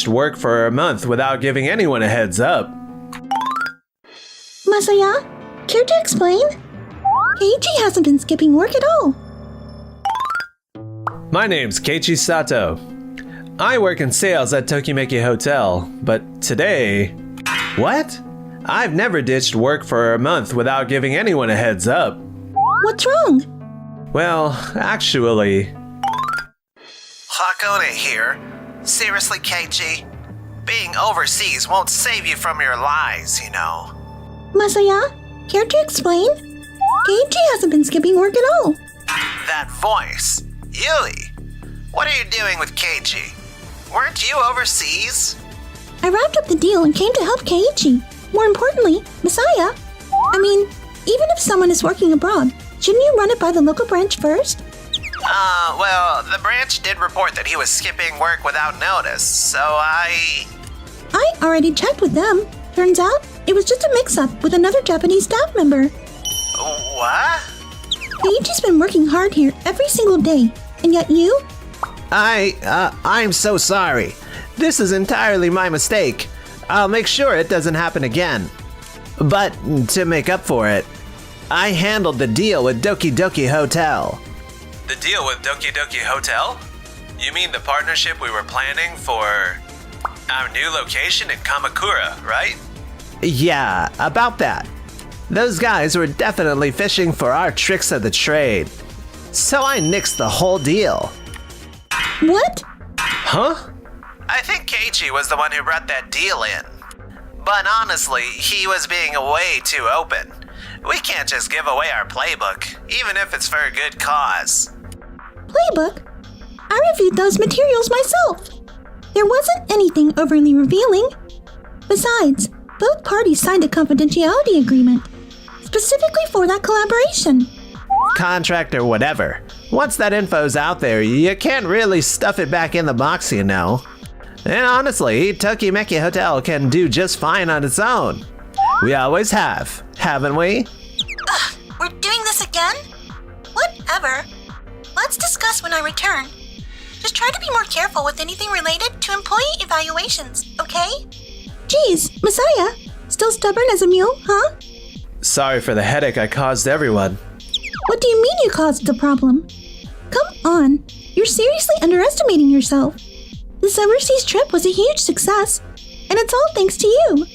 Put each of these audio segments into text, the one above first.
work for a month without giving anyone a heads up. Masaya, care to explain? Keiichi hasn't been skipping work at all. My name's Keiichi Sato. I work in sales at Tokimeki Hotel, but today... What? I've never ditched work for a month without giving anyone a heads up. What's wrong? Well, actually... Hakone here. Seriously, Keiichi? Being overseas won't save you from your lies, you know. Masaya, care to explain? Keiichi hasn't been skipping work at all. That voice. Yui! What are you doing with Keiichi? Weren't you overseas? I wrapped up the deal and came to help Keiichi. More importantly, Masaya. Even if someone is working abroad, shouldn't you run it by the local branch first? Well, the branch did report that he was skipping work without notice, so I already checked with them. Turns out, it was just a mix-up with another Japanese staff member. What? Keiichi's been working hard here every single day, and yet you? I'm so sorry. This is entirely my mistake. I'll make sure it doesn't happen again. But to make up for it, I handled the deal with Doki Doki Hotel. The deal with Doki Doki Hotel? You mean the partnership we were planning for our new location in Kamakura, right? Yeah, about that. Those guys were definitely fishing for our tricks of the trade. So I nixed the whole deal. What? Huh? I think Keiichi was the one who brought that deal in. But honestly, he was being way too open. We can't just give away our playbook, even if it's for a good cause. Playbook? I reviewed those materials myself. There wasn't anything overly revealing. Besides, both parties signed a confidentiality agreement, specifically for that collaboration. Contract or whatever. Once that info's out there, you can't really stuff it back in the box, you know. And honestly, Tokimeki Hotel can do just fine on its own. We always have, haven't we? Ugh, we're doing this again? Whatever. Let's discuss when I return. Just try to be more careful with anything related to employee evaluations, okay? Geez, Messiah, still stubborn as a mule, huh? Sorry for the headache I caused everyone. What do you mean you caused the problem? Come on, you're seriously underestimating yourself. This overseas trip was a huge success, and it's all thanks to you.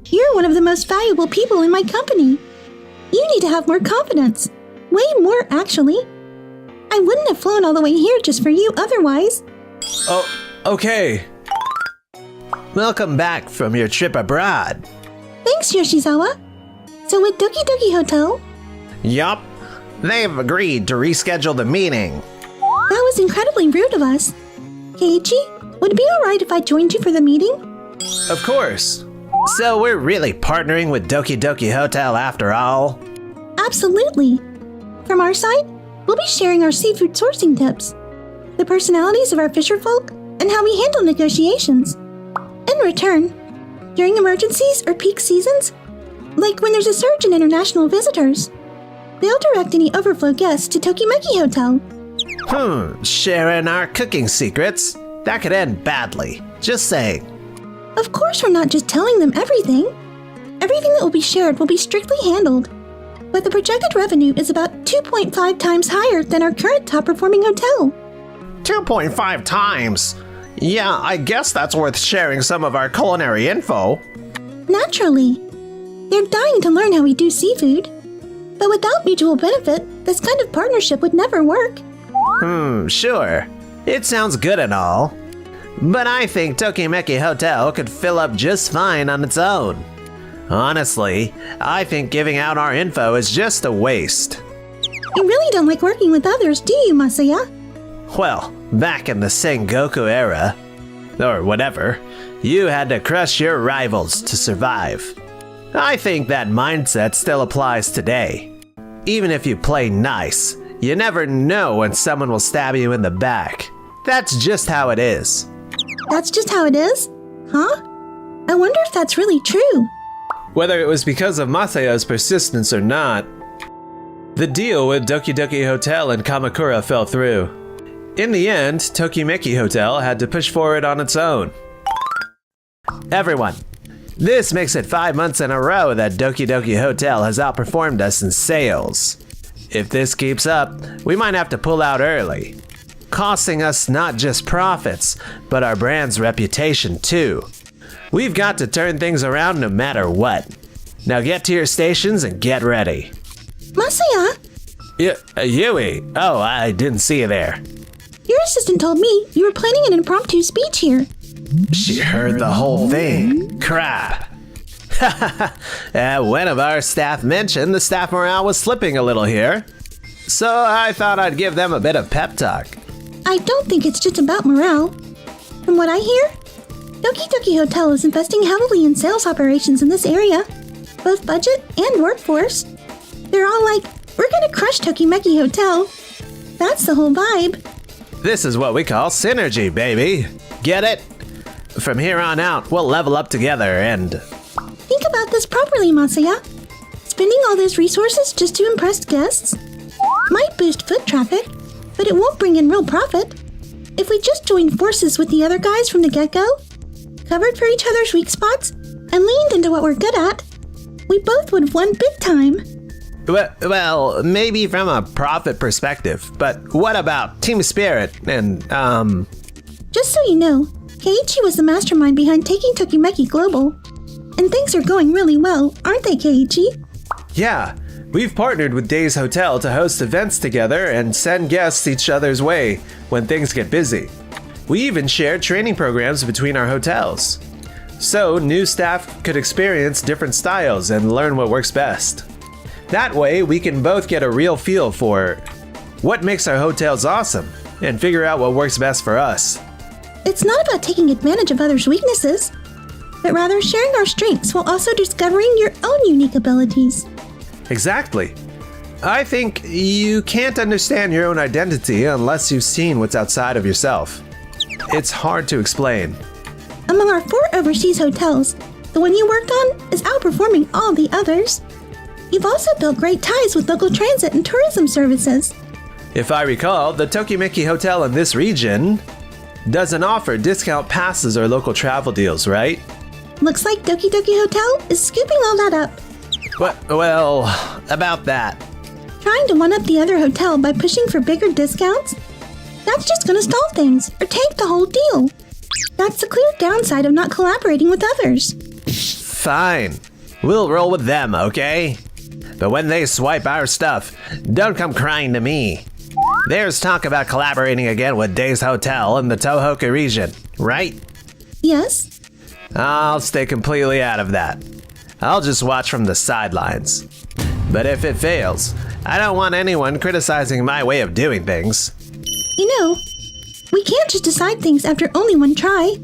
You're one of the most valuable people in my company. You need to have more confidence. Way more, actually. I wouldn't have flown all the way here just for you otherwise. Oh, okay. Welcome back from your trip abroad. Thanks, Yoshizawa. So with Doki Doki Hotel? Yup. They've agreed to reschedule the meeting. That was incredibly rude of us. Keiichi, would it be alright if I joined you for the meeting? Of course. So we're really partnering with Doki Doki Hotel after all? Absolutely. From our side, we'll be sharing our seafood sourcing tips, the personalities of our fisherfolk, and how we handle negotiations. In return, during emergencies or peak seasons, like when there's a surge in international visitors, they'll direct any overflow guests to Tokimeki Hotel. Sharing our cooking secrets? That could end badly. Just saying. Of course we're not just telling them everything. Everything that will be shared will be strictly handled. But the projected revenue is about 2.5 times higher than our current top-performing hotel. 2.5 times? Yeah, I guess that's worth sharing some of our culinary info. Naturally. They're dying to learn how we do seafood. But without mutual benefit, this kind of partnership would never work. Sure. It sounds good and all. But I think Tokimeki Hotel could fill up just fine on its own. Honestly, I think giving out our info is just a waste. You really don't like working with others, do you, Masaya? Well, back in the Sengoku era, or whatever, you had to crush your rivals to survive. I think that mindset still applies today. Even if you play nice, you never know when someone will stab you in the back. That's just how it is. That's just how it is? Huh? I wonder if that's really true. Whether it was because of Masayo's persistence or not, the deal with Doki Doki Hotel in Kamakura fell through. In the end, Tokimeki Hotel had to push forward on its own. Everyone, this makes it 5 months in a row that Doki Doki Hotel has outperformed us in sales. If this keeps up, we might have to pull out early, costing us not just profits, but our brand's reputation too. We've got to turn things around no matter what. Now get to your stations and get ready. Masaya, Yui. Oh, I didn't see you there. your assistant told me you were planning an impromptu speech here. She heard the whole thing. Crap. One of our staff mentioned the staff morale was slipping a little here. So I thought I'd give them a bit of pep talk. I don't think it's just about morale. From what I hear, Doki Doki Hotel is investing heavily in sales operations in this area, both budget and workforce. They're all like, we're gonna crush Tokimeki Hotel. That's the whole vibe. This is what we call synergy, baby. Get it? From here on out, we'll level up together and... Think about this properly, Masaya. Spending all those resources just to impress guests might boost foot traffic, but it won't bring in real profit. If we just joined forces with the other guys from the get-go, covered for each other's weak spots, and leaned into what we're good at, we both would have won big time. Well, maybe from a profit perspective, but what about team spirit and, Just so you know, Keiichi was the mastermind behind taking Tokimeki global. And things are going really well, aren't they, Keiichi? Yeah, we've partnered with Days Hotel to host events together and send guests each other's way when things get busy. We even shared training programs between our hotels. So new staff could experience different styles and learn what works best. That way, we can both get a real feel for what makes our hotels awesome and figure out what works best for us. It's not about taking advantage of others' weaknesses, but rather sharing our strengths while also discovering your own unique abilities. Exactly. I think you can't understand your own identity unless you've seen what's outside of yourself. It's hard to explain. Among our 4 overseas hotels, the one you worked on is outperforming all the others. You've also built great ties with local transit and tourism services. If I recall, the Tokimeki Hotel in this region doesn't offer discount passes or local travel deals, right? Looks like Doki Doki Hotel is scooping all that up. Well, about that. Trying to one-up the other hotel by pushing for bigger discounts? That's just gonna stall things or tank the whole deal. That's the clear downside of not collaborating with others. Fine. We'll roll with them, okay? But when they swipe our stuff, don't come crying to me. There's talk about collaborating again with Days Hotel in the Tohoku region, right? Yes? I'll stay completely out of that. I'll just watch from the sidelines. But if it fails, I don't want anyone criticizing my way of doing things. You know, we can't just decide things after only one try.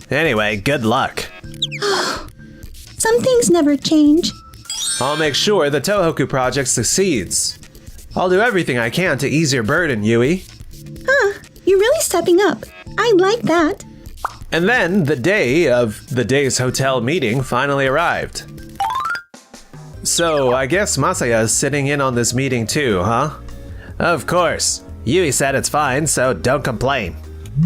Anyway, good luck. Some things never change. I'll make sure the Tohoku project succeeds. I'll do everything I can to ease your burden, Yui. You're really stepping up. I like that. And then the day of the Days Hotel meeting finally arrived. So I guess Masaya is sitting in on this meeting too, huh? Of course. Yui said it's fine, so don't complain.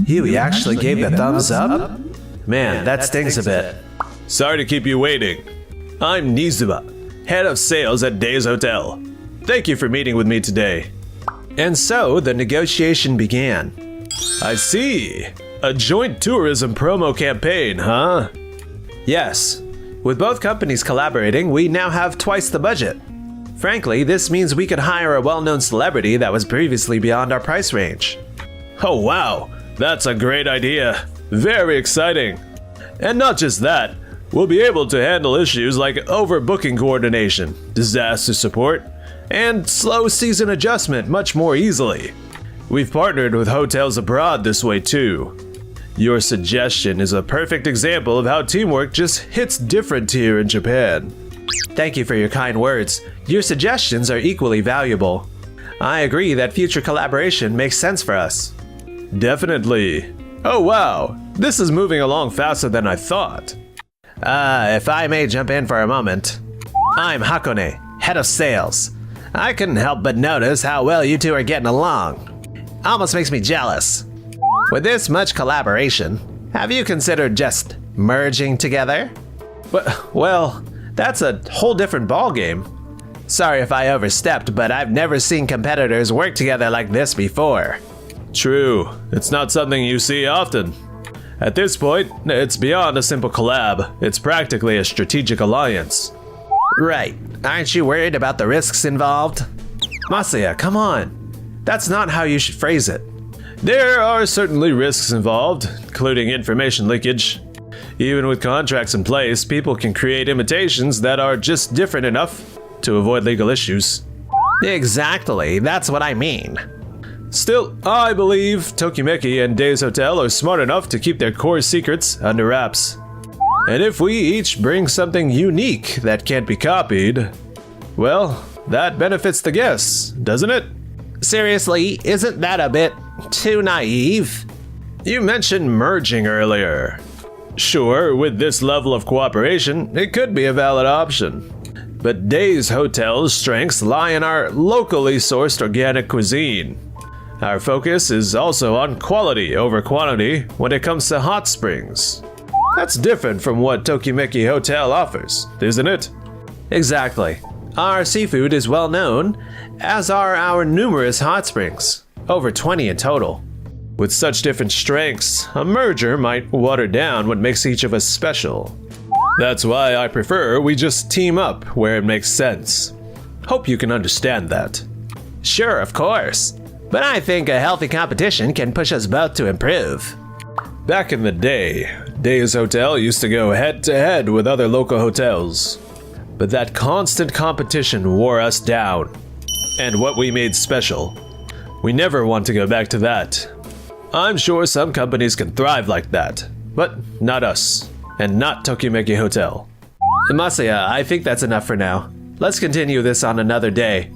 Yui actually gave the thumbs up? Man, that stings a bit. Sorry to keep you waiting. I'm Nizuba, head of sales at Days Hotel. Thank you for meeting with me today. And so the negotiation began. I see. A joint tourism promo campaign, huh? Yes. With both companies collaborating, we now have twice the budget. Frankly, this means we could hire a well-known celebrity that was previously beyond our price range. Oh wow, that's a great idea. Very exciting. And not just that, we'll be able to handle issues like overbooking coordination, disaster support, and slow season adjustment much more easily. We've partnered with hotels abroad this way too. Your suggestion is a perfect example of how teamwork just hits different here in Japan. Thank you for your kind words. Your suggestions are equally valuable. I agree that future collaboration makes sense for us. Definitely. Oh wow, this is moving along faster than I thought. If I may jump in for a moment. I'm Hakone, head of sales. I couldn't help but notice how well you two are getting along. Almost makes me jealous. With this much collaboration, have you considered just Merging together? Well, that's a whole different ballgame. Sorry if I overstepped, but I've never seen competitors work together like this before. True, it's not something you see often. At this point, it's beyond a simple collab. It's practically a strategic alliance. Right. Aren't you worried about the risks involved? Masaya, come on. That's not how you should phrase it. There are certainly risks involved, including information leakage. Even with contracts in place, people can create imitations that are just different enough to avoid legal issues. Exactly, that's what I mean. Still, I believe Tokimeki and Days Hotel are smart enough to keep their core secrets under wraps. And if we each bring something unique that can't be copied, well, that benefits the guests, doesn't it? Seriously, isn't that a bit too naive? You mentioned merging earlier. Sure, with this level of cooperation, it could be a valid option. But Days Hotel's strengths lie in our locally sourced organic cuisine. Our focus is also on quality over quantity when it comes to hot springs. That's different from what Tokimeki Hotel offers, isn't it? Exactly. Our seafood is well known, as are our numerous hot springs, over 20 in total. With such different strengths, a merger might water down what makes each of us special. That's why I prefer we just team up where it makes sense. Hope you can understand that. Sure, of course. But I think a healthy competition can push us both to improve. Back in the day, Days Hotel used to go head-to-head with other local hotels. But that constant competition wore us down. And what we made special. We never want to go back to that. I'm sure some companies can thrive like that, but not us. And not Tokimeki Hotel. Masaya, I think that's enough for now. Let's continue this on another day.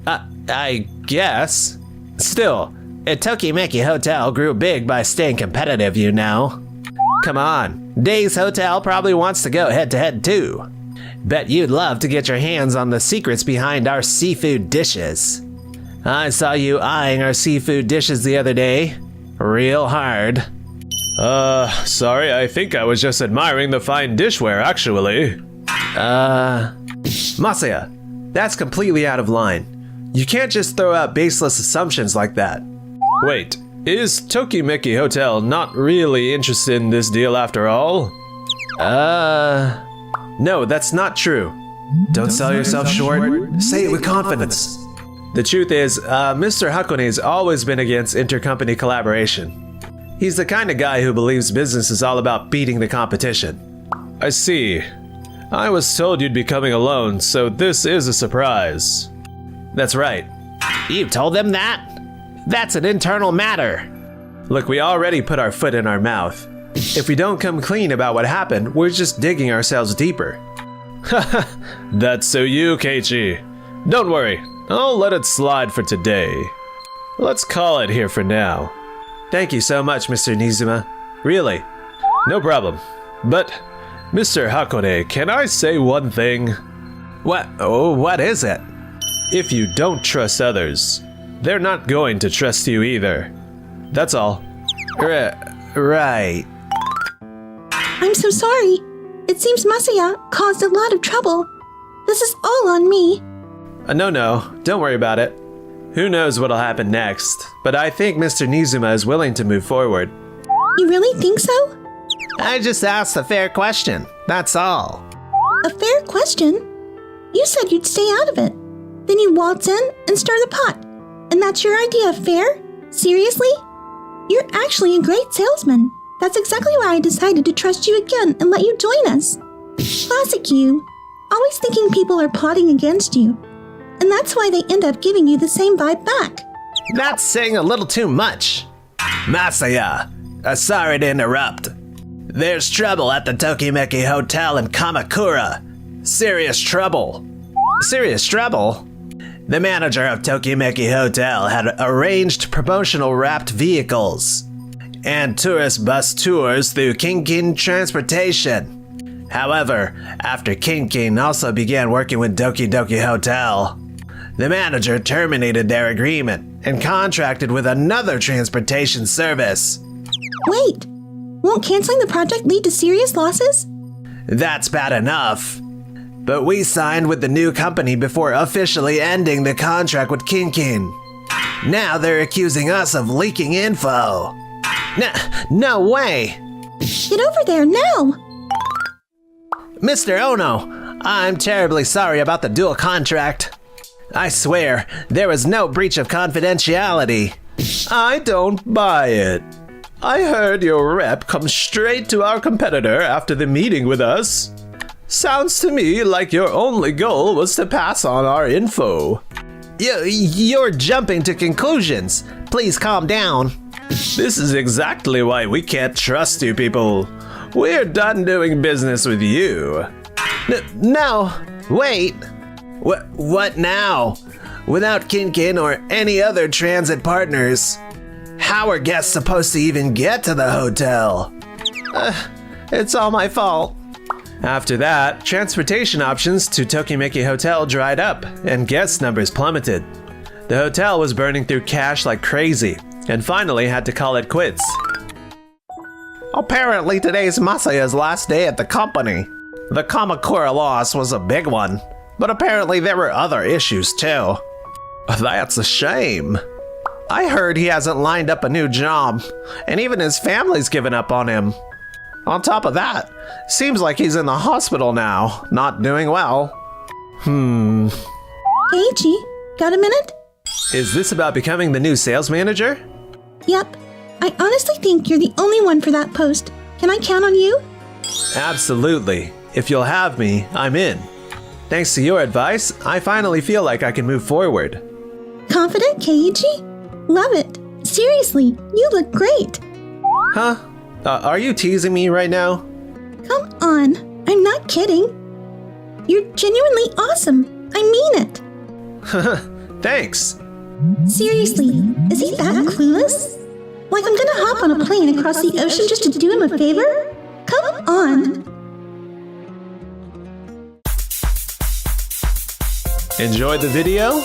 I guess. Still, Tokimeki Hotel grew big by staying competitive, you know. Come on, Days Hotel probably wants to go head-to-head too. Bet you'd love to get your hands on the secrets behind our seafood dishes. I saw you eyeing our seafood dishes the other day. Real hard. Sorry, I think I was just admiring the fine dishware, actually. Masaya, that's completely out of line. You can't just throw out baseless assumptions like that. Wait, is Tokimeki Hotel not really interested in this deal after all? No, that's not true. Don't sell yourself short. Say it with confidence. The truth is, Mr. Hakone's always been against intercompany collaboration. He's the kind of guy who believes business is all about beating the competition. I see. I was told you'd be coming alone, so this is a surprise. That's right. You told them that? That's an internal matter. Look, we already put our foot in our mouth. If we don't come clean about what happened, we're just digging ourselves deeper. That's so you, Keiichi. Don't worry, I'll let it slide for today. Let's call it here for now. Thank you so much, Mr. Nizuma. Really. No problem. But, Mr. Hakone, can I say one thing? What? Oh, what is it? If you don't trust others, they're not going to trust you either. That's all. Right. I'm so sorry. It seems Masaya caused a lot of trouble. This is all on me. No, don't worry about it. Who knows what'll happen next, but I think Mr. Nizuma is willing to move forward. You really think so? I just asked a fair question, that's all. A fair question? You said you'd stay out of it. Then you waltz in and stir the pot. And that's your idea of fair? Seriously? You're actually a great salesman. That's exactly why I decided to trust you again and let you join us. Classic you. Always thinking people are plotting against you. And that's why they end up giving you the same vibe back. That's saying a little too much. Masaya, sorry to interrupt. There's trouble at the Tokimeki Hotel in Kamakura. Serious trouble. Serious trouble? The manager of Tokimeki Hotel had arranged promotional wrapped vehicles and tourist bus tours through Kinkin Transportation. However, after Kinkin also began working with Doki Doki Hotel, the manager terminated their agreement and contracted with another transportation service. Wait, Won't canceling the project lead to serious losses? That's bad enough. But we signed with the new company before officially ending the contract with Kinkin. Now they're accusing us of leaking info. No way! Get over there now! Mr. Ono, I'm terribly sorry about the dual contract. I swear, there was no breach of confidentiality. I don't buy it. I heard your rep come straight to our competitor after the meeting with us. Sounds to me like your only goal was to pass on our info. You're jumping to conclusions. Please calm down. This is exactly why we can't trust you people. We're done doing business with you. No, wait. What now? Without Kinkin or any other transit partners, how are guests supposed to even get to the hotel? It's all my fault. After that, transportation options to Tokimeki Hotel dried up, and guest numbers plummeted. The hotel was burning through cash like crazy, and finally had to call it quits. Apparently today's Masaya's last day at the company. The Kamakura loss was a big one, but apparently there were other issues too. That's a shame. I heard he hasn't lined up a new job, and even his family's given up on him. On top of that, seems like he's in the hospital now, not doing well. Keiichi, got a minute? Is this about becoming the new sales manager? Yep. I honestly think you're the only one for that post. Can I count on you? Absolutely. If you'll have me, I'm in. Thanks to your advice, I finally feel like I can move forward. Confident, Keiichi? Love it. Seriously, you look great. Huh? Are you teasing me right now? Come on, I'm not kidding. You're genuinely awesome. I mean it. Thanks. Seriously, is he that clueless? Like I'm gonna hop on a plane across the ocean just to do him a favor? Come on. Enjoyed the video?